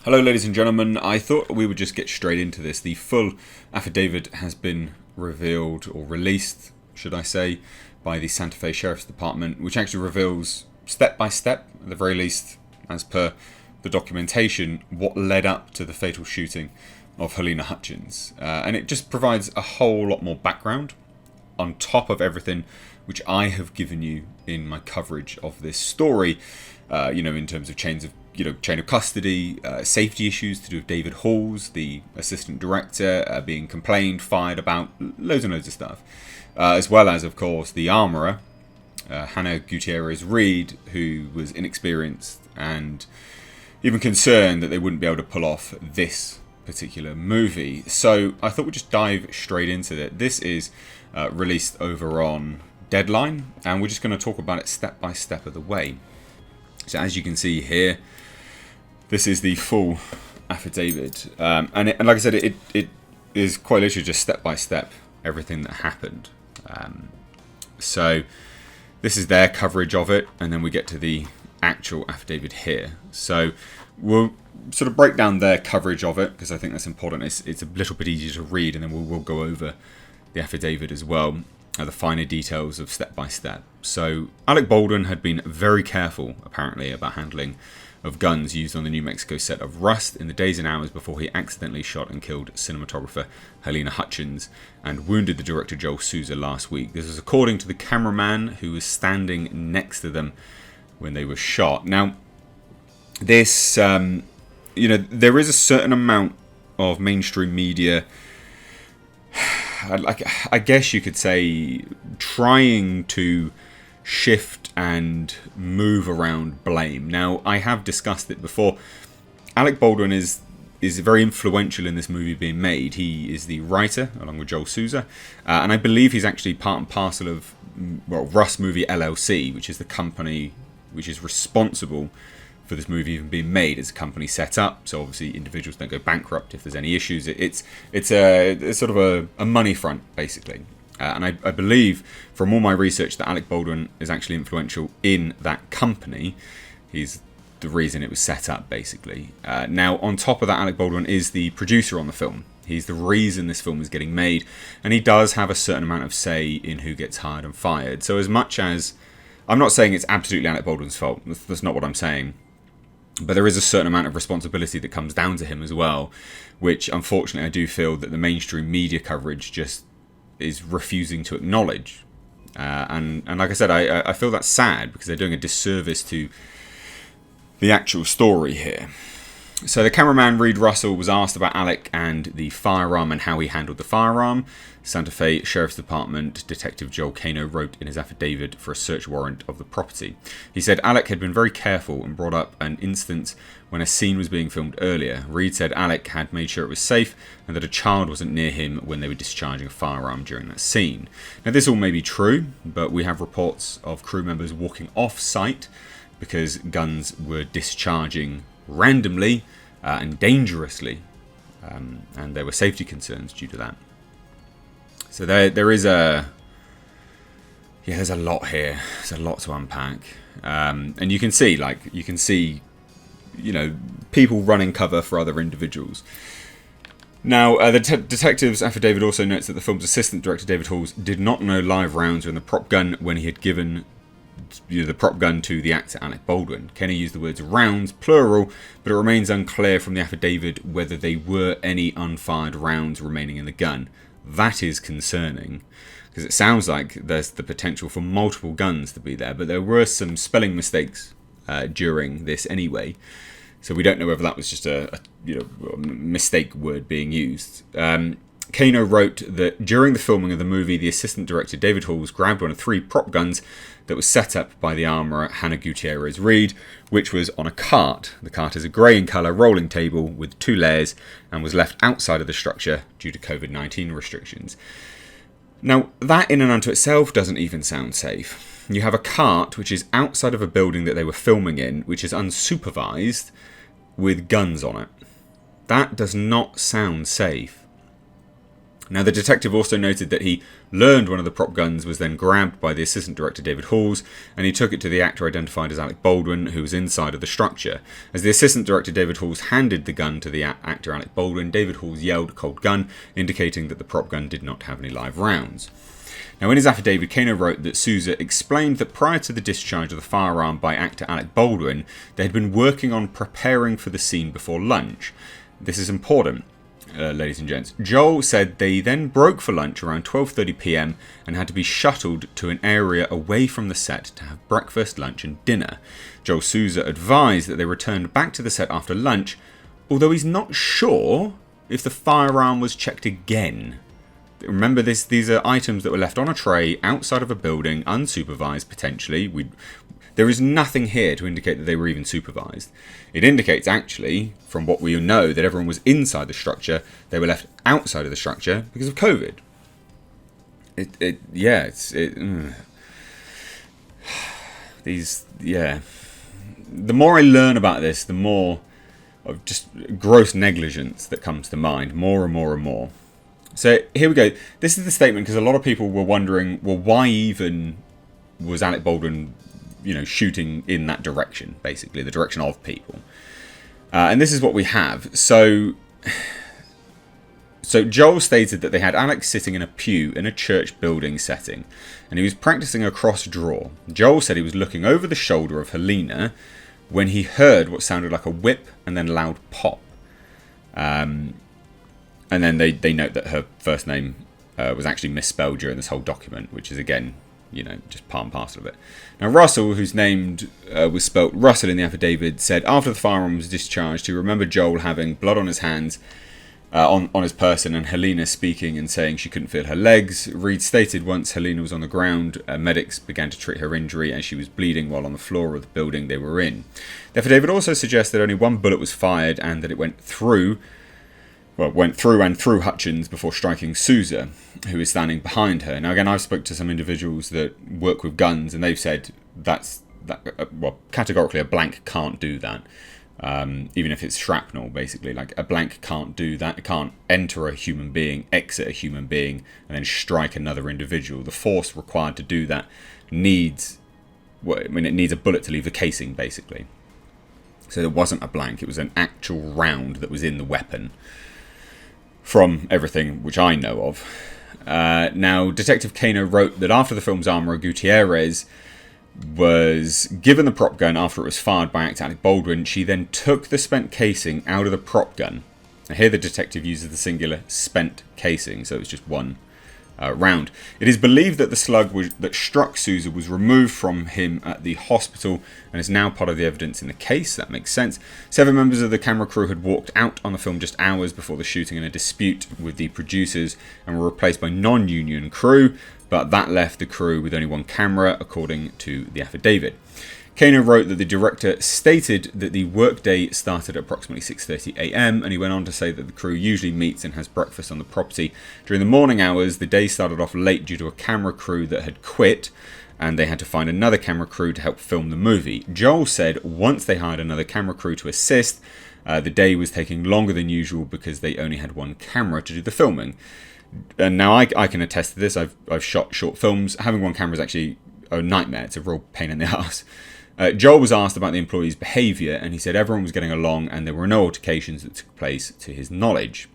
Hello, ladies and gentlemen. I thought we would just get straight into this. The full affidavit has been revealed, or released, should I say, by the Santa Fe Sheriff's Department, which actually reveals step by step, at the very least, as per the documentation, what led up to the fatal shooting of Helena Hutchins. And it just provides a whole lot more background on top of everything which I have given you in my coverage of this story, in terms of chain of custody, safety issues to do with David Halls, the assistant director, being complained, fired about, loads and loads of stuff. As well as, of course, the armourer, Hannah Gutierrez Reed, who was inexperienced and even concerned that they wouldn't be able to pull off this particular movie. So I thought we'd just dive straight into it. This is released over on Deadline, and we're just going to talk about it step by step of the way. So as you can see here, this is the full affidavit, and like I said, it is quite literally just step by step everything that happened. So this is their coverage of it, and then we get to the actual affidavit here. So we'll sort of break down their coverage of it because I think that's important. It's a little bit easier to read, and then we'll go over the affidavit as well, the finer details of step by step. So Alec Baldwin had been very careful, apparently, about handling of guns used on the New Mexico set of Rust in the days and hours before he accidentally shot and killed cinematographer Helena Hutchins and wounded the director Joel Souza last week. This was according to the cameraman who was standing next to them when they were shot. Now, this, there is a certain amount of mainstream media, I guess you could say, trying to shift and move around blame. Now, I have discussed it before. Alec Baldwin is very influential in this movie being made. He is the writer, along with Joel Souza, and I believe he's actually part and parcel of Rust Movie LLC, which is the company which is responsible for this movie even being made. It's a company set up, so obviously individuals don't go bankrupt if there's any issues. It's sort of a money front, basically. And I believe from all my research that Alec Baldwin is actually influential in that company. He's the reason it was set up, basically. Now, on top of that, Alec Baldwin is the producer on the film. He's the reason this film is getting made. And he does have a certain amount of say in who gets hired and fired. So as much as... I'm not saying it's absolutely Alec Baldwin's fault. That's not what I'm saying. But there is a certain amount of responsibility that comes down to him as well, which, unfortunately, I do feel that the mainstream media coverage just is refusing to acknowledge, and like I said, I feel that's sad because they're doing a disservice to the actual story here. So the cameraman Reed Russell was asked about Alec and the firearm and how he handled the firearm. Santa Fe Sheriff's Department Detective Joel Cano wrote in his affidavit for a search warrant of the property. He said Alec had been very careful and brought up an instance when a scene was being filmed earlier. Reed said Alec had made sure it was safe and that a child wasn't near him when they were discharging a firearm during that scene. Now, this all may be true, but we have reports of crew members walking off site because guns were discharging randomly and dangerously, and there were safety concerns due to that. So there is there's a lot here. There's a lot to unpack, and you can see people running cover for other individuals. Now, the detective's affidavit also notes that the film's assistant director David Halls did not know live rounds were in the prop gun when he had given the prop gun to the actor Alec Baldwin. Kenny used the words rounds, plural, but it remains unclear from the affidavit whether there were any unfired rounds remaining in the gun. That is concerning, because it sounds like there's the potential for multiple guns to be there, but there were some spelling mistakes during this anyway, so we don't know whether that was just a mistake word being used. Kano wrote that during the filming of the movie, the assistant director David Halls grabbed one of 3 prop guns that was set up by the armourer Hannah Gutierrez Reed, which was on a cart. The cart is a grey in colour rolling table with 2 layers and was left outside of the structure due to COVID-19 restrictions. Now, that in and unto itself doesn't even sound safe. You have a cart which is outside of a building that they were filming in, which is unsupervised, with guns on it. That does not sound safe. Now, the detective also noted that he learned one of the prop guns was then grabbed by the assistant director David Halls, and he took it to the actor identified as Alec Baldwin, who was inside of the structure. As the assistant director David Halls handed the gun to the actor Alec Baldwin, David Halls yelled "cold gun," indicating that the prop gun did not have any live rounds. Now, in his affidavit, Kano wrote that Sousa explained that prior to the discharge of the firearm by actor Alec Baldwin, they had been working on preparing for the scene before lunch. This is important. Ladies and gents. Joel said they then broke for lunch around 12:30 p.m. and had to be shuttled to an area away from the set to have breakfast, lunch and dinner. Joel Sousa advised that they returned back to the set after lunch, although he's not sure if the firearm was checked again. Remember, these are items that were left on a tray outside of a building, unsupervised potentially. There is nothing here to indicate that they were even supervised. It indicates, actually, from what we know, that everyone was inside the structure. They were left outside of the structure because of COVID. The more I learn about this, the more of just gross negligence that comes to mind. More and more and more. So here we go. This is the statement because a lot of people were wondering, well, why even was Alec Baldwin shooting in that direction, basically, the direction of people. And this is what we have. So Joel stated that they had Alex sitting in a pew in a church building setting, and he was practicing a cross draw. Joel said he was looking over the shoulder of Helena when he heard what sounded like a whip and then a loud pop. And then they note that her first name was actually misspelled during this whole document, which is, again, just part and parcel of it. Now, Russell, whose name was spelt Russell in the affidavit, said after the firearm was discharged, he remembered Joel having blood on his hands, on his person, and Helena speaking and saying she couldn't feel her legs. Reed stated once Helena was on the ground, medics began to treat her injury as she was bleeding while on the floor of the building they were in. The affidavit also suggests that only one bullet was fired and that it went through and through Hutchins before striking Sousa, who is standing behind her. Now, again, I've spoke to some individuals that work with guns, and they've said categorically a blank can't do that. Even if it's shrapnel, basically, like a blank can't do that. It can't enter a human being, exit a human being, and then strike another individual. The force required to do that needs a bullet to leave the casing, basically. So it wasn't a blank; it was an actual round that was in the weapon. From everything which I know of. Now, Detective Kano wrote that after the film's armourer, Gutierrez was given the prop gun after it was fired by actor Alec Baldwin, she then took the spent casing out of the prop gun. Now, here the detective uses the singular spent casing, so it's just one round. It is believed that the slug that struck Sousa was removed from him at the hospital and is now part of the evidence in the case. That makes sense. 7 members of the camera crew had walked out on the film just hours before the shooting in a dispute with the producers and were replaced by non-union crew, but that left the crew with only one camera, according to the affidavit. Kano wrote that the director stated that the workday started at approximately 6:30 a.m. and he went on to say that the crew usually meets and has breakfast on the property. During the morning hours, the day started off late due to a camera crew that had quit, and they had to find another camera crew to help film the movie. Joel said once they hired another camera crew to assist, the day was taking longer than usual because they only had one camera to do the filming. And now I can attest to this. I've shot short films. Having one camera is actually a nightmare. It's a real pain in the ass. Joel was asked about the employees' behaviour, and he said everyone was getting along and there were no altercations that took place to his knowledge.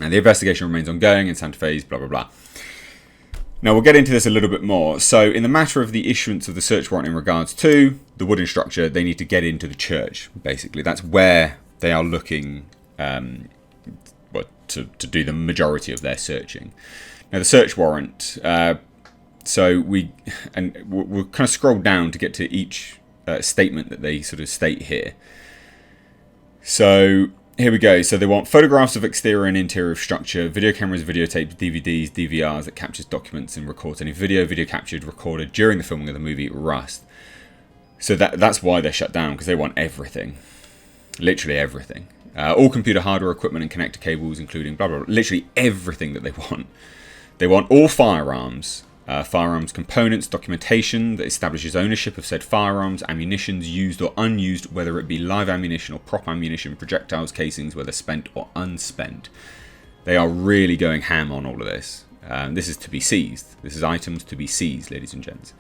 And the investigation remains ongoing in Santa Fe's, blah, blah, blah. Now, we'll get into this a little bit more. So, in the matter of the issuance of the search warrant in regards to the wooden structure, they need to get into the church, basically. That's where they are looking to do the majority of their searching. Now, the search warrant... So we'll kind of scroll down to get to each statement that they sort of state here. So here we go. So they want photographs of exterior and interior structure, video cameras, videotapes, DVDs, DVRs that captures documents and records any video captured, recorded during the filming of the movie Rust. So that's why they're shut down, because they want everything. Literally everything. All computer hardware, equipment and connector cables, including blah, blah, blah. Literally everything that they want. They want all firearms. Firearms components, documentation that establishes ownership of said firearms, ammunitions used or unused, whether it be live ammunition or prop ammunition, projectiles, casings, whether spent or unspent. They are really going ham on all of this. This is to be seized. This is items to be seized, ladies and gents.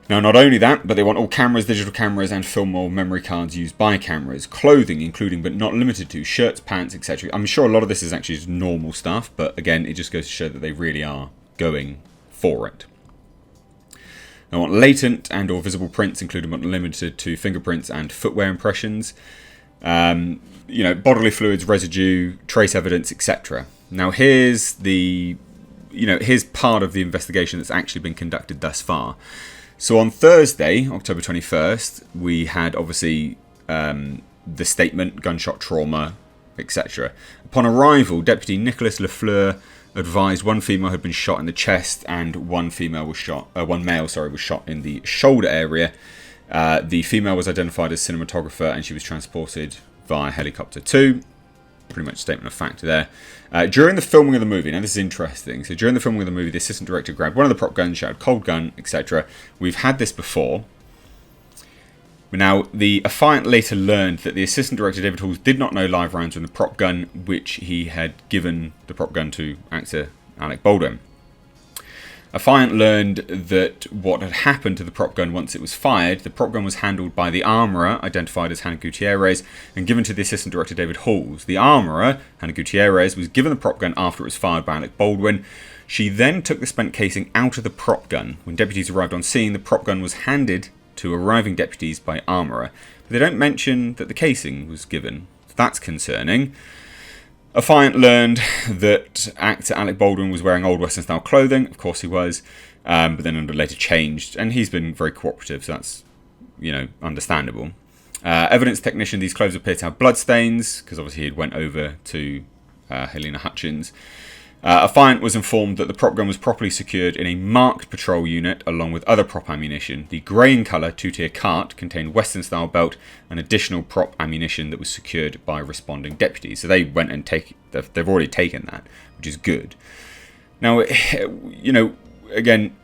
Now, not only that, but they want all cameras, digital cameras, and film or memory cards used by cameras. Clothing, including but not limited to shirts, pants, etc. I'm sure a lot of this is actually just normal stuff, but again, it just goes to show that they really are going for it. They want latent and or visible prints, including but not limited to fingerprints and footwear impressions. Bodily fluids, residue, trace evidence, etc. Now, here's part of the investigation that's actually been conducted thus far. So on Thursday, October 21st, we had obviously the statement, gunshot trauma, etc. Upon arrival, Deputy Nicholas Lafleur advised one female had been shot in the chest and one male was shot in the shoulder area. The female was identified as cinematographer and she was transported via helicopter too. Pretty much statement of fact there. During the filming of the movie, now this is interesting. So during the filming of the movie, the assistant director grabbed one of the prop guns, shouted "cold gun," etc. We've had this before. Now, the affiant later learned that the assistant director David Halls did not know live rounds were in the prop gun, which he had given the prop gun to actor Alec Baldwin. Affiant learned that what had happened to the prop gun once it was fired, the prop gun was handled by the armourer, identified as Hannah Gutierrez, and given to the assistant director David Halls. The armourer, Hannah Gutierrez, was given the prop gun after it was fired by Alec Baldwin. She then took the spent casing out of the prop gun. When deputies arrived on scene, the prop gun was handed to arriving deputies by armourer. But they don't mention that the casing was given. That's concerning. Affiant learned that actor Alec Baldwin was wearing old Western style clothing. Of course he was, but then later changed, and he's been very cooperative, so that's, understandable. Evidence technician, these clothes appear to have blood stains, because obviously he went over to Helena Hutchins. Affiant was informed that the prop gun was properly secured in a marked patrol unit along with other prop ammunition. The grey in colour two-tier cart contained Western-style belt and additional prop ammunition that was secured by responding deputies. So they went and they've already taken that, which is good. Now, again,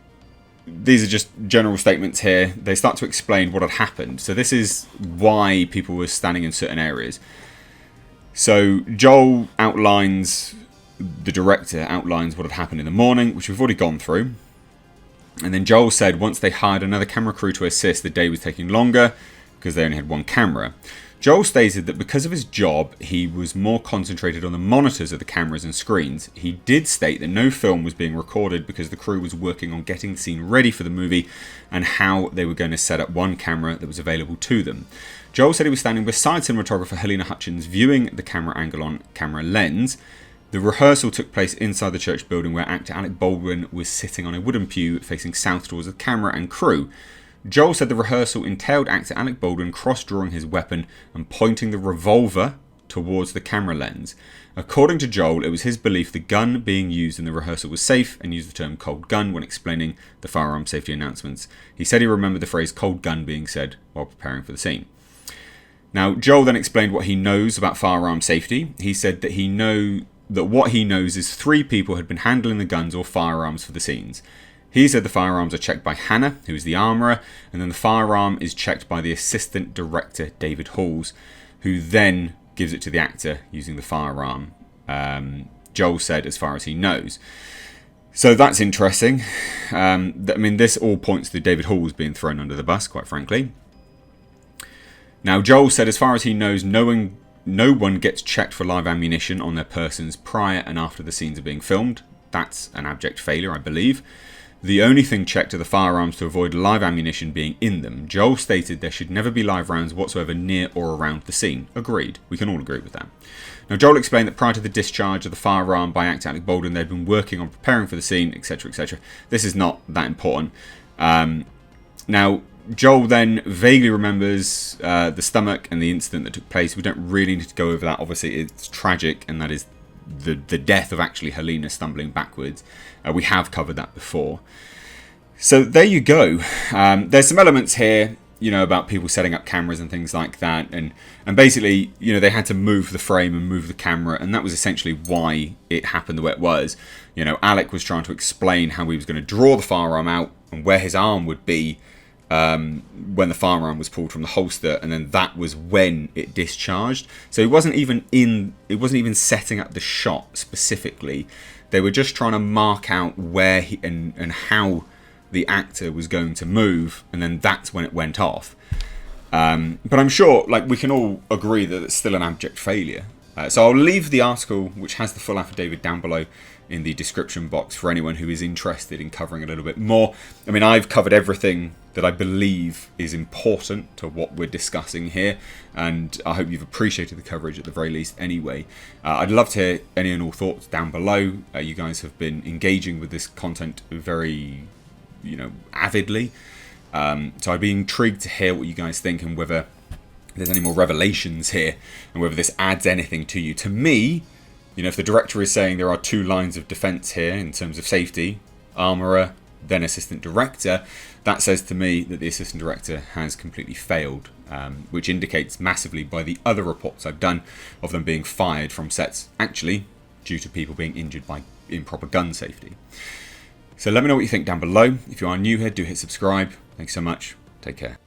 these are just general statements here. They start to explain what had happened. So this is why people were standing in certain areas. So Joel outlines... The director outlines what had happened in the morning, which we've already gone through. And then Joel said once they hired another camera crew to assist, the day was taking longer because they only had one camera. Joel stated that because of his job, he was more concentrated on the monitors of the cameras and screens. He did state that no film was being recorded because the crew was working on getting the scene ready for the movie and how they were going to set up one camera that was available to them. Joel said he was standing beside cinematographer Helena Hutchins viewing the camera angle on camera lens. The rehearsal took place inside the church building where actor Alec Baldwin was sitting on a wooden pew facing south towards the camera and crew. Joel said the rehearsal entailed actor Alec Baldwin cross-drawing his weapon and pointing the revolver towards the camera lens. According to Joel, it was his belief the gun being used in the rehearsal was safe and used the term cold gun when explaining the firearm safety announcements. He said he remembered the phrase cold gun being said while preparing for the scene. Now, Joel then explained what he knows about firearm safety. He said that what he knows is 3 people had been handling the guns or firearms for the scenes. He said the firearms are checked by Hannah, who is the armourer, and then the firearm is checked by the assistant director, David Halls, who then gives it to the actor using the firearm. Joel said as far as he knows. So that's interesting. This all points to David Halls being thrown under the bus, quite frankly. Now, Joel said as far as he knows, no one gets checked for live ammunition on their persons prior and after the scenes are being filmed. That's an abject failure, I believe. The only thing checked are the firearms to avoid live ammunition being in them. Joel stated there should never be live rounds whatsoever near or around the scene. Agreed. We can all agree with that. Now, Joel explained that prior to the discharge of the firearm by actor Alec Baldwin, they'd been working on preparing for the scene, etc., etc. This is not that important. Now, Joel then vaguely remembers the stomach and the incident that took place. We don't really need to go over that. Obviously, it's tragic, and that is the death of actually Helena stumbling backwards. We have covered that before. So there you go. There's some elements here, about people setting up cameras and things like that. And basically, they had to move the frame and move the camera, and that was essentially why it happened the way it was. Alec was trying to explain how he was going to draw the firearm out and where his arm would be when the firearm was pulled from the holster, and then that was when it discharged. So it wasn't even setting up the shot specifically. They were just trying to mark out where and how the actor was going to move, and then that's when it went off. But I'm sure, like, we can all agree that it's still an abject failure. So I'll leave the article, which has the full affidavit, down below in the description box for anyone who is interested in covering a little bit more. I mean, I've covered everything that I believe is important to what we're discussing here, and I hope you've appreciated the coverage at the very least anyway. I'd love to hear any and all thoughts down below. You guys have been engaging with this content very, avidly. So I'd be intrigued to hear what you guys think, and whether there's any more revelations here, and whether this adds anything to you. To me, if the director is saying there are two lines of defense here in terms of safety, armourer, then assistant director, that says to me that the assistant director has completely failed, which indicates massively by the other reports I've done of them being fired from sets, actually due to people being injured by improper gun safety. So let me know what you think down below. If you are new here, do hit subscribe. Thanks so much. Take care.